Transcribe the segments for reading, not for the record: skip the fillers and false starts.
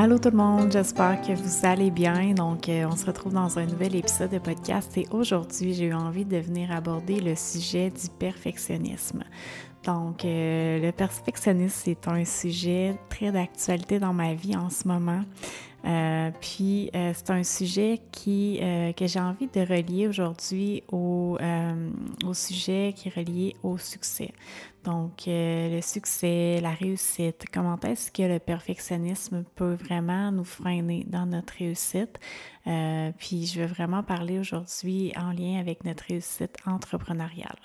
Allô tout le monde, j'espère que vous allez bien. On se retrouve dans un nouvel épisode de podcast et aujourd'hui, j'ai eu envie de venir aborder le sujet du perfectionnisme. Le perfectionnisme, c'est un sujet très d'actualité dans ma vie en ce moment. C'est un sujet que j'ai envie de relier aujourd'hui au sujet qui est relié au succès. Le succès, la réussite, comment est-ce que le perfectionnisme peut vraiment nous freiner dans notre réussite? Je vais vraiment parler aujourd'hui en lien avec notre réussite entrepreneuriale.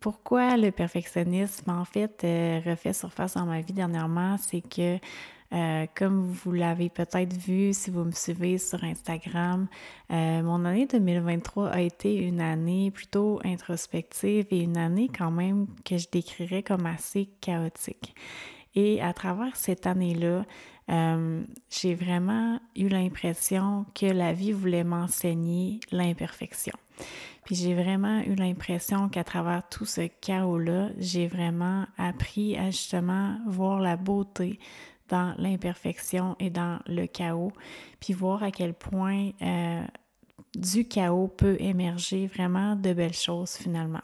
Pourquoi le perfectionnisme, en fait, refait surface dans ma vie dernièrement, c'est que comme vous l'avez peut-être vu si vous me suivez sur Instagram, mon année 2023 a été une année plutôt introspective et une année quand même que je décrirais comme assez chaotique. Et à travers cette année-là, j'ai vraiment eu l'impression que la vie voulait m'enseigner l'imperfection. Puis j'ai vraiment eu l'impression qu'à travers tout ce chaos-là, j'ai vraiment appris à justement voir la beauté dans l'imperfection et dans le chaos, puis voir à quel point du chaos peut émerger vraiment de belles choses finalement.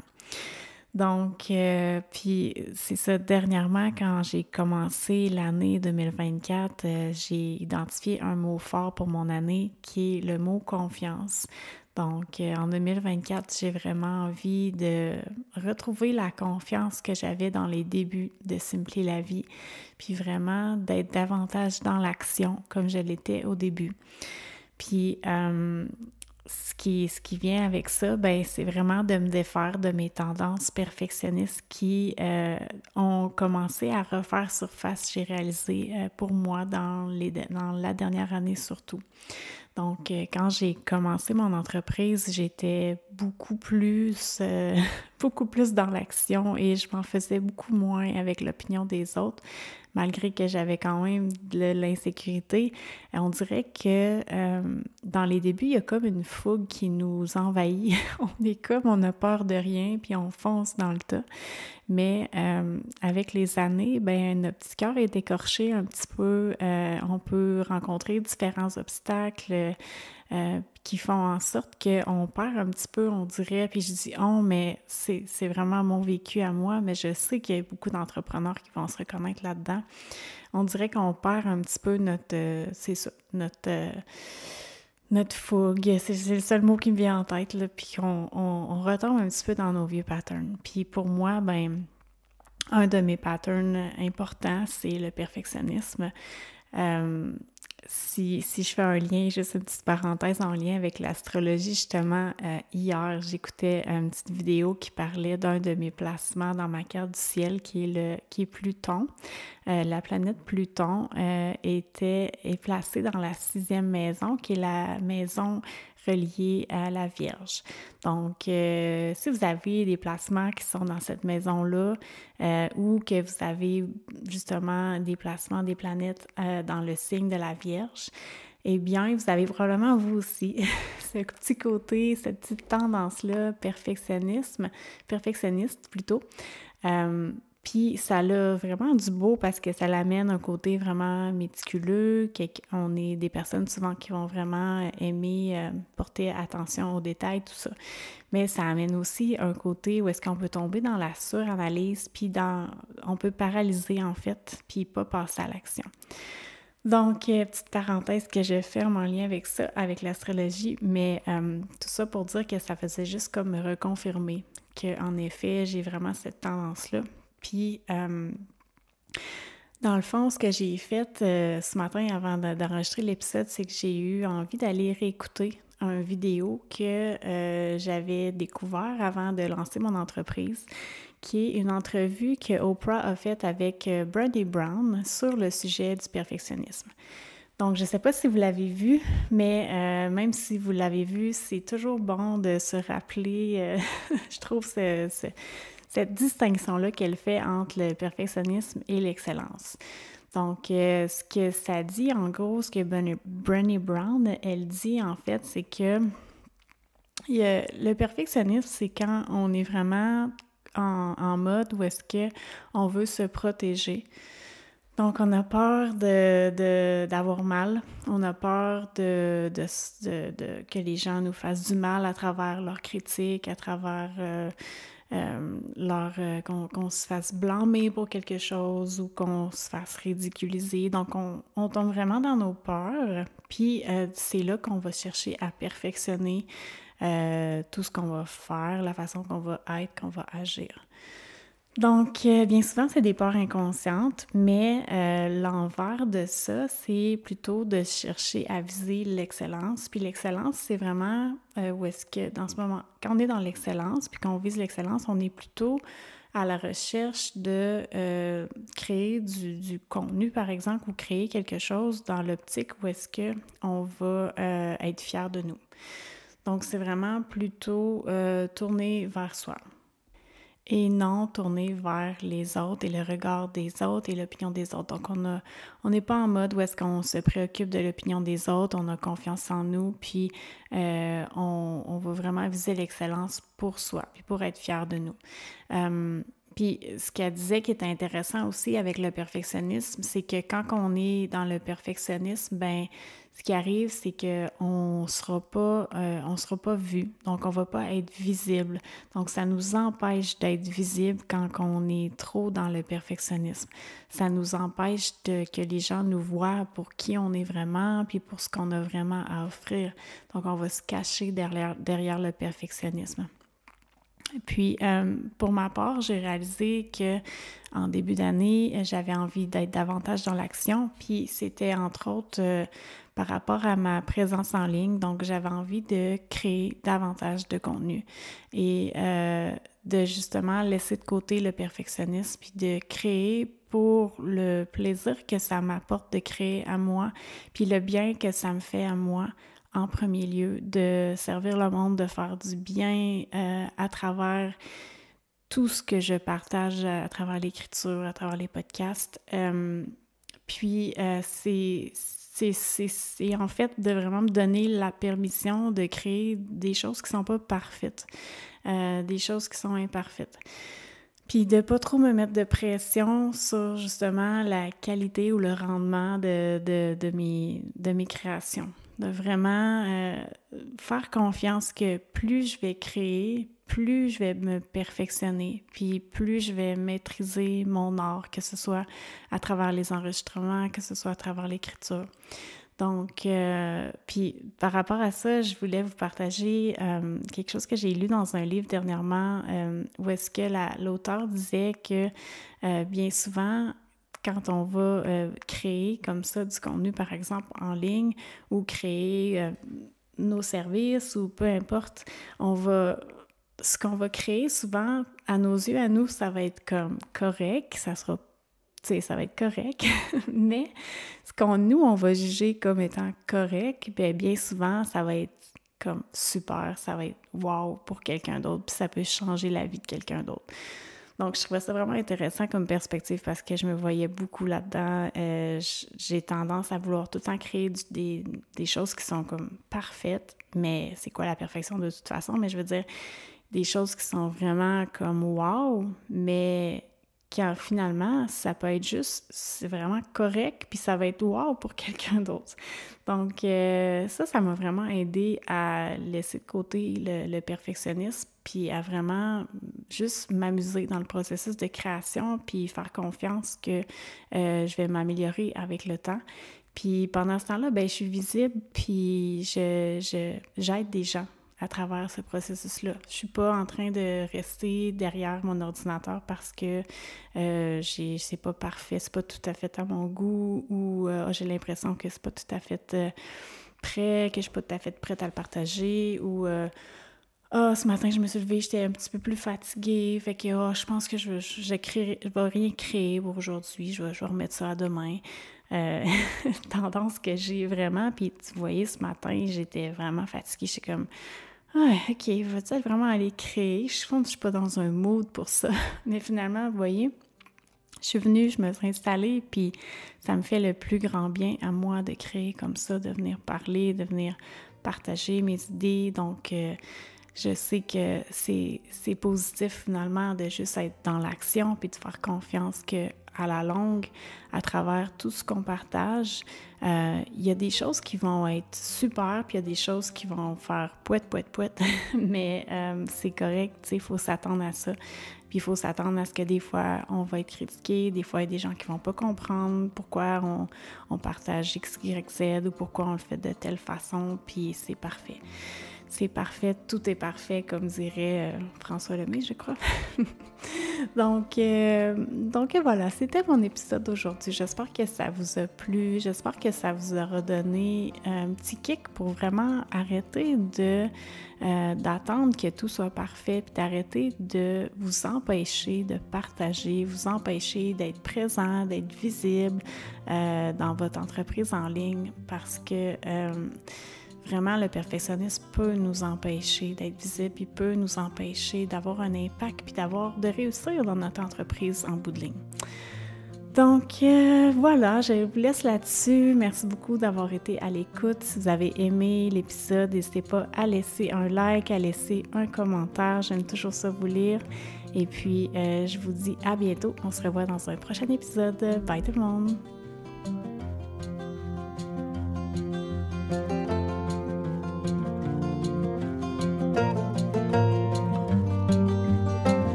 Puis c'est ça, dernièrement, quand j'ai commencé l'année 2024, j'ai identifié un mot fort pour mon année qui est le mot confiance. En 2024, j'ai vraiment envie de retrouver la confiance que j'avais dans les débuts de Simply la vie, puis vraiment d'être davantage dans l'action comme je l'étais au début. Puis, ce qui vient avec ça, c'est vraiment de me défaire de mes tendances perfectionnistes qui ont commencé à refaire surface, j'ai réalisé, pour moi dans la dernière année surtout. Quand j'ai commencé mon entreprise, j'étais beaucoup plus dans l'action et je m'en faisais beaucoup moins avec l'opinion des autres, malgré que j'avais quand même de l'insécurité. On dirait que dans les débuts, il y a comme une fougue qui nous envahit. On a peur de rien, puis on fonce dans le tas. Mais avec les années, notre petit cœur est écorché un petit peu. On peut rencontrer différents obstacles qui font en sorte qu'on perd un petit peu, on dirait. Puis je dis « oh », mais c'est vraiment mon vécu à moi, mais je sais qu'il y a beaucoup d'entrepreneurs qui vont se reconnaître là-dedans. On dirait qu'on perd un petit peu notre fougue, c'est le seul mot qui me vient en tête, là, puis on retombe un petit peu dans nos vieux patterns. Puis pour moi, un de mes patterns importants, c'est le perfectionnisme. Si je fais un lien, juste une petite parenthèse en lien avec l'astrologie, justement, hier, j'écoutais une petite vidéo qui parlait d'un de mes placements dans ma carte du ciel qui est Pluton. La planète Pluton est placée dans la 6e maison, qui est la maison reliée à la Vierge. Si vous avez des placements qui sont dans cette maison-là ou que vous avez justement des placements des planètes dans le signe de la Vierge, eh bien, vous avez probablement vous aussi ce petit côté, cette petite tendance-là, perfectionniste plutôt. Puis ça a vraiment du beau parce que ça l'amène un côté vraiment méticuleux, qu'on est des personnes souvent qui vont vraiment aimer porter attention aux détails, tout ça. Mais ça amène aussi un côté où est-ce qu'on peut tomber dans la suranalyse, puis on peut paralyser en fait, puis pas passer à l'action. Petite parenthèse que je ferme en lien avec ça, avec l'astrologie, mais tout ça pour dire que ça faisait juste comme me reconfirmer qu'en effet, j'ai vraiment cette tendance-là. Puis, dans le fond, ce que j'ai fait ce matin avant d'enregistrer l'épisode, c'est que j'ai eu envie d'aller réécouter une vidéo que j'avais découvert avant de lancer mon entreprise, qui est une entrevue que Oprah a faite avec Brené Brown sur le sujet du perfectionnisme. Donc, je ne sais pas si vous l'avez vu, mais même si vous l'avez vu, c'est toujours bon de se rappeler, je trouve, cette distinction-là qu'elle fait entre le perfectionnisme et l'excellence. Ce que ça dit, en gros, ce que Brené Brown, elle dit, en fait, c'est que le perfectionnisme, c'est quand on est vraiment en mode où est-ce qu'on veut se protéger Donc, on a peur d'avoir mal. On a peur que les gens nous fassent du mal à travers leurs critiques, à travers qu'on se fasse blâmer pour quelque chose ou qu'on se fasse ridiculiser. Donc, on tombe vraiment dans nos peurs. Puis, c'est là qu'on va chercher à perfectionner tout ce qu'on va faire, la façon qu'on va être, qu'on va agir. Donc, bien souvent, c'est des peurs inconscientes, mais l'envers de ça, c'est plutôt de chercher à viser l'excellence. Puis l'excellence, c'est vraiment où est-ce que, dans ce moment, quand on est dans l'excellence, puis qu'on vise l'excellence, on est plutôt à la recherche de créer du contenu, par exemple, ou créer quelque chose dans l'optique où est-ce que on va être fier de nous. Donc, c'est vraiment plutôt tourner vers soi et non tourner vers les autres et le regard des autres et l'opinion des autres. Donc, on n'est pas en mode où est-ce qu'on se préoccupe de l'opinion des autres, on a confiance en nous, puis on va vraiment viser l'excellence pour soi, puis pour être fier de nous. Puis ce qu'elle disait qui est intéressant aussi avec le perfectionnisme, c'est que quand on est dans le perfectionnisme, ben ce qui arrive, c'est que on sera pas vu, donc on va pas être visible. Donc ça nous empêche d'être visible quand on est trop dans le perfectionnisme. Ça nous empêche que les gens nous voient pour qui on est vraiment, puis pour ce qu'on a vraiment à offrir. Donc on va se cacher derrière le perfectionnisme. Puis, pour ma part, j'ai réalisé que en début d'année, j'avais envie d'être davantage dans l'action. Puis, c'était entre autres par rapport à ma présence en ligne. Donc, j'avais envie de créer davantage de contenu et de justement laisser de côté le perfectionnisme puis de créer pour le plaisir que ça m'apporte de créer à moi, puis le bien que ça me fait à moi en premier lieu, de servir le monde, de faire du bien à travers tout ce que je partage à travers l'écriture, à travers les podcasts. Puis, c'est en fait de vraiment me donner la permission de créer des choses qui sont pas parfaites, des choses qui sont imparfaites. Puis de pas trop me mettre de pression sur justement la qualité ou le rendement de mes créations. De vraiment faire confiance que plus je vais créer, plus je vais me perfectionner, puis plus je vais maîtriser mon art, que ce soit à travers les enregistrements, que ce soit à travers l'écriture. Donc, puis par rapport à ça, je voulais vous partager quelque chose que j'ai lu dans un livre dernièrement où est-ce que l'auteur disait que bien souvent, quand on va créer comme ça du contenu, par exemple, en ligne ou créer nos services ou peu importe, ce qu'on va créer souvent, à nos yeux, à nous, ça va être comme correct, ça sera ça va être correct, mais ce on va juger comme étant correct, bien souvent, ça va être comme super, ça va être wow pour quelqu'un d'autre, puis ça peut changer la vie de quelqu'un d'autre. Donc, je trouvais ça vraiment intéressant comme perspective parce que je me voyais beaucoup là-dedans. J'ai tendance à vouloir tout le temps créer des choses qui sont comme parfaites, mais c'est quoi la perfection de toute façon? Mais je veux dire, des choses qui sont vraiment comme wow, mais quand finalement, ça peut être juste, c'est vraiment correct, puis ça va être wow pour quelqu'un d'autre. Donc, ça m'a vraiment aidé à laisser de côté le perfectionnisme, puis à vraiment juste m'amuser dans le processus de création, puis faire confiance que je vais m'améliorer avec le temps. Puis pendant ce temps-là, ben je suis visible, puis j'aide des gens à travers ce processus-là. Je suis pas en train de rester derrière mon ordinateur parce que c'est pas parfait, c'est pas tout à fait à mon goût ou j'ai l'impression que c'est pas tout à fait prêt, que je suis pas tout à fait prête à le partager ou ce matin je me suis levée, j'étais un petit peu plus fatiguée, fait que je pense que je vais rien créer pour aujourd'hui, je vais remettre ça à demain. Tendance que j'ai vraiment, puis tu voyais ce matin, j'étais vraiment fatiguée, j'étais comme ah, ok, va-t-il vraiment aller créer? Je pense que je suis pas dans un mood pour ça. Mais finalement, vous voyez, je suis venue, je me suis installée, puis ça me fait le plus grand bien à moi de créer comme ça, de venir parler, de venir partager mes idées. Donc, Je sais que c'est positif finalement de juste être dans l'action puis de faire confiance que à la longue, à travers tout ce qu'on partage, il y a des choses qui vont être super, puis il y a des choses qui vont faire pouette, pouette, pouette, mais c'est correct, tu sais, il faut s'attendre à ça. Puis il faut s'attendre à ce que des fois, on va être critiqué, des fois, il y a des gens qui vont pas comprendre pourquoi on partage X, Y, Z ou pourquoi on le fait de telle façon, puis c'est parfait. C'est parfait, tout est parfait, comme dirait François Lemay, je crois. donc voilà, c'était mon épisode d'aujourd'hui. J'espère que ça vous a plu. J'espère que ça vous aura donné un petit kick pour vraiment arrêter d'attendre que tout soit parfait, puis d'arrêter de vous empêcher de partager, vous empêcher d'être présent, d'être visible dans votre entreprise en ligne, parce que vraiment, le perfectionnisme peut nous empêcher d'être visible, il peut nous empêcher d'avoir un impact puis de réussir dans notre entreprise en bout de ligne. Donc voilà, je vous laisse là-dessus. Merci beaucoup d'avoir été à l'écoute. Si vous avez aimé l'épisode, n'hésitez pas à laisser un like, à laisser un commentaire. J'aime toujours ça vous lire. Et puis, je vous dis à bientôt. On se revoit dans un prochain épisode. Bye tout le monde!